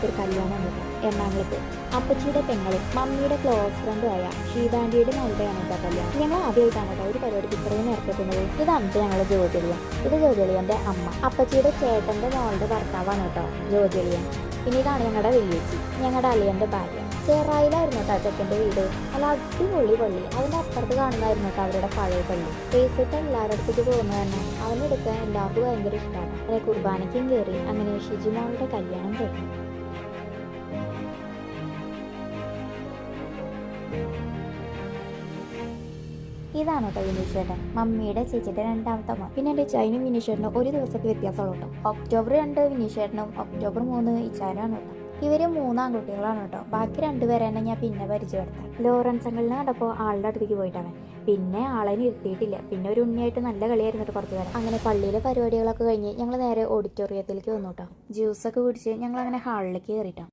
ഒരു കല്യാണം ഉണ്ട് എറണാകുളത്ത്. അപ്പച്ചിയുടെ പെങ്ങളും മമ്മിയുടെ ക്ലോസ് ഫ്രണ്ടും ആയ ഷീബാൻഡിയുടെ മകളുടെയാണ് കേട്ടോ കല്യാണം. ഞങ്ങൾ ആദ്യമായിട്ടാണ് കേട്ടോ ഒരു പരിപാടിക്ക് ഇത്രയും ഏർപ്പെടുന്നത്. ഇതാണ് ഞങ്ങളുടെ ജ്യോതിളിയൻ. ഇത് ജ്യോതിളിയൻ്റെ അമ്മ. അപ്പച്ചിയുടെ ചേട്ടൻ്റെ മോളുടെ ഭർത്താവാണ് കേട്ടോ ജ്യോതിളിയൻ. പിന്നെ ഇതാണ് ഞങ്ങളുടെ വലിയേച്ചി, ഞങ്ങളുടെ അളിയൻ്റെ ഭാര്യ. ചെറായിലായിരുന്നു കേട്ടോ ചെക്കൻ്റെ വീട്. നല്ല അടിപൊളി പള്ളി. അതിൻ്റെ അപ്പുറത്ത് കാണുന്നതായിരുന്നു കേട്ടോ അവരുടെ പഴയ പള്ളി. ഫേസിട്ട് എല്ലാവരുടെ അടുത്തേക്ക് പോകുന്നത് തന്നെ അവനെടുക്കാൻ എല്ലാവർക്കും ഭയങ്കര ഇഷ്ടമാണ്. അങ്ങനെ കുർബാനയ്ക്കും കയറി. അങ്ങനെ ഷിജിമോളുടെ കല്യാണം കഴിഞ്ഞു. ഇതാണ് കേട്ടോ വിനീഷേട്ടൻ, മമ്മിയുടെ ചേച്ചിയുടെ രണ്ടാമത്തെ മോൻ. പിന്നെ എൻ്റെ ഇച്ചായനും വിനീഷേട്ടനും ഒരു ദിവസത്തെ വ്യത്യാസമുള്ളൂ കേട്ടോ. ഒക്ടോബർ 2 വിനീഷേട്ടനും ഒക്ടോബർ 3 ഇച്ചാനാണ് കേട്ടോ. ഇവര് 3 ആൺകുട്ടികളാണ് കേട്ടോ. ബാക്കി 2 പേരെന്നെ ഞാൻ പിന്നെ പരിചയപ്പെടുത്താം. ലോറൻസ് അങ്കിളിനെ കണ്ടപ്പോൾ ആളുടെ അടുത്തേക്ക് പോയിട്ടാണ്. പിന്നെ ആളെ നിർത്തിയിട്ടില്ല. പിന്നെ ഒരു ഉണ്ണിയായിട്ട് നല്ല കളിയായിരുന്നു കുറച്ച് നേരം. അങ്ങനെ പള്ളിയിലെ പരിപാടികളൊക്കെ കഴിഞ്ഞ് ഞങ്ങൾ നേരെ ഓഡിറ്റോറിയത്തിലേക്ക് വന്നു കേട്ടോ. ജ്യൂസൊക്കെ കുടിച്ച് ഞങ്ങൾ അങ്ങനെ ഹാളിലേക്ക് കയറിയിട്ടോ.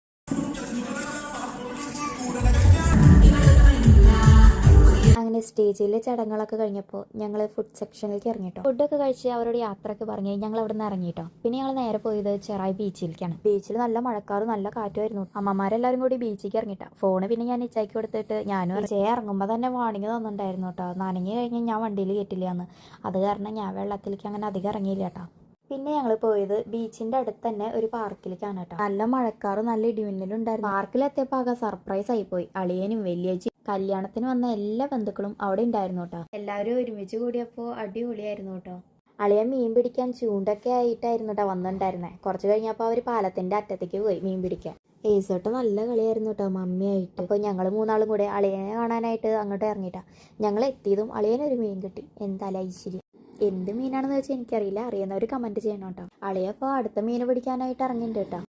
അങ്ങനെ സ്റ്റേജിലെ ചടങ്ങുകളൊക്കെ കഴിഞ്ഞപ്പോൾ ഞങ്ങൾ ഫുഡ് സെക്ഷനിലേക്ക് ഇറങ്ങിട്ടോ. ഫുഡൊക്കെ കഴിച്ച് അവരോട് യാത്രയൊക്കെ പറഞ്ഞ് ഞങ്ങൾ അവിടെ നിന്ന് ഇറങ്ങിയിട്ടോ. പിന്നെ ഞങ്ങൾ നേരെ പോയത് ചെറായി ബീച്ചിലേക്കാണ്. ബീച്ചിൽ നല്ല മഴക്കാറും നല്ല കാറ്റുമായിരുന്നു. അമ്മമാരെല്ലാവരും കൂടി ബീച്ചിലേക്ക് ഇറങ്ങിട്ടോ. ഫോണ് പിന്നെ ഞാൻ ഇച്ചാക്കി കൊടുത്തിട്ട് ഞാനും ഇറങ്ങുമ്പോൾ തന്നെ വാണിങ് തന്നിട്ടുണ്ടായിരുന്നു കേട്ടോ. നനഞ്ഞ് കഴിഞ്ഞ് ഞാൻ വണ്ടിയിൽ കയറ്റില്ല എന്ന്. അത് കാരണം ഞാൻ വെള്ളത്തിലേക്ക് അങ്ങനെ അധികം ഇറങ്ങിയില്ല കേട്ടോ. പിന്നെ ഞങ്ങൾ പോയത് ബീച്ചിന്റെ അടുത്ത് തന്നെ ഒരു പാർക്കിലേക്കാണ് കേട്ടോ. നല്ല മഴക്കാറും നല്ല ഇടിമിന്നലും ഉണ്ടായിരുന്നു. പാർക്കിലെത്തിയപ്പോൾ ആകെ സർപ്രൈസ് ആയിപ്പോയി. അളിയനും വലിയേച്ചി കല്യാണത്തിന് വന്ന എല്ലാ ബന്ധുക്കളും അവിടെ ഉണ്ടായിരുന്നു കേട്ടോ. എല്ലാവരും ഒരുമിച്ച് കൂടിയപ്പോൾ അടിപൊളിയായിരുന്നു കേട്ടോ. അളിയൻ മീൻ പിടിക്കാൻ ചൂണ്ടൊക്കെ ആയിട്ടായിരുന്നു കേട്ടോ വന്നിട്ടുണ്ടായിരുന്നത്. കുറച്ച് കഴിഞ്ഞപ്പോൾ അവർ പാലത്തിന്റെ അറ്റത്തേക്ക് പോയി മീൻ പിടിക്കാൻ. ഏസോട്ട് നല്ല കളിയായിരുന്നു കേട്ടോ മമ്മിയായിട്ട്. അപ്പോൾ ഞങ്ങൾ 3 കൂടെ അളിയനെ കാണാനായിട്ട് അങ്ങോട്ട് ഇറങ്ങിയിട്ടാ. ഞങ്ങൾ എത്തിയതും അളിയനൊരു മീൻ കിട്ടി. എന്തായാലും ഐശ്വര്യം. എന്ത് മീനാണെന്ന് വെച്ചാൽ എനിക്കറിയില്ല. അറിയുന്നവർ കമന്റ് ചെയ്യണം കേട്ടോ. അളിയപ്പോൾ അടുത്ത മീൻ പിടിക്കാനായിട്ട് ഇറങ്ങിയിട്ടുണ്ട് കേട്ടോ.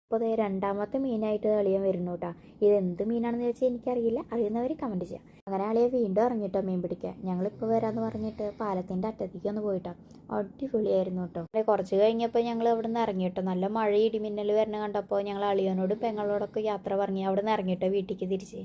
അപ്പോൾ അതേ രണ്ടാമത്തെ മീനായിട്ട് അളിയൻ വരുന്നു കേട്ടോ. ഇത് എന്ത് മീനാണെന്ന് ചോദിച്ചാൽ എനിക്കറിയില്ല. അറിയുന്നവർ കമന്റ് ചെയ്യാം. അങ്ങനെ അളിയെ വീണ്ടും ഇറങ്ങിയിട്ടോ മീൻ പിടിക്കാൻ. ഞങ്ങളിപ്പോൾ വരാമെന്ന് പറഞ്ഞിട്ട് പാലത്തിൻ്റെ അറ്റത്തേക്ക് ഒന്ന് പോയിട്ടോ. അടിപൊളിയായിരുന്നു കേട്ടോ. അങ്ങനെ കുറച്ച് കഴിഞ്ഞപ്പോൾ ഞങ്ങൾ അവിടെ നിന്ന് ഇറങ്ങിയിട്ടോ. നല്ല മഴ ഇടിമിന്നൽ വരണ കണ്ടപ്പോൾ ഞങ്ങൾ അളിയനോടും പെങ്ങളോടൊക്കെ യാത്ര പറഞ്ഞ് അവിടെ നിന്ന് ഇറങ്ങിയിട്ടോ വീട്ടിലേക്ക് തിരിച്ച്.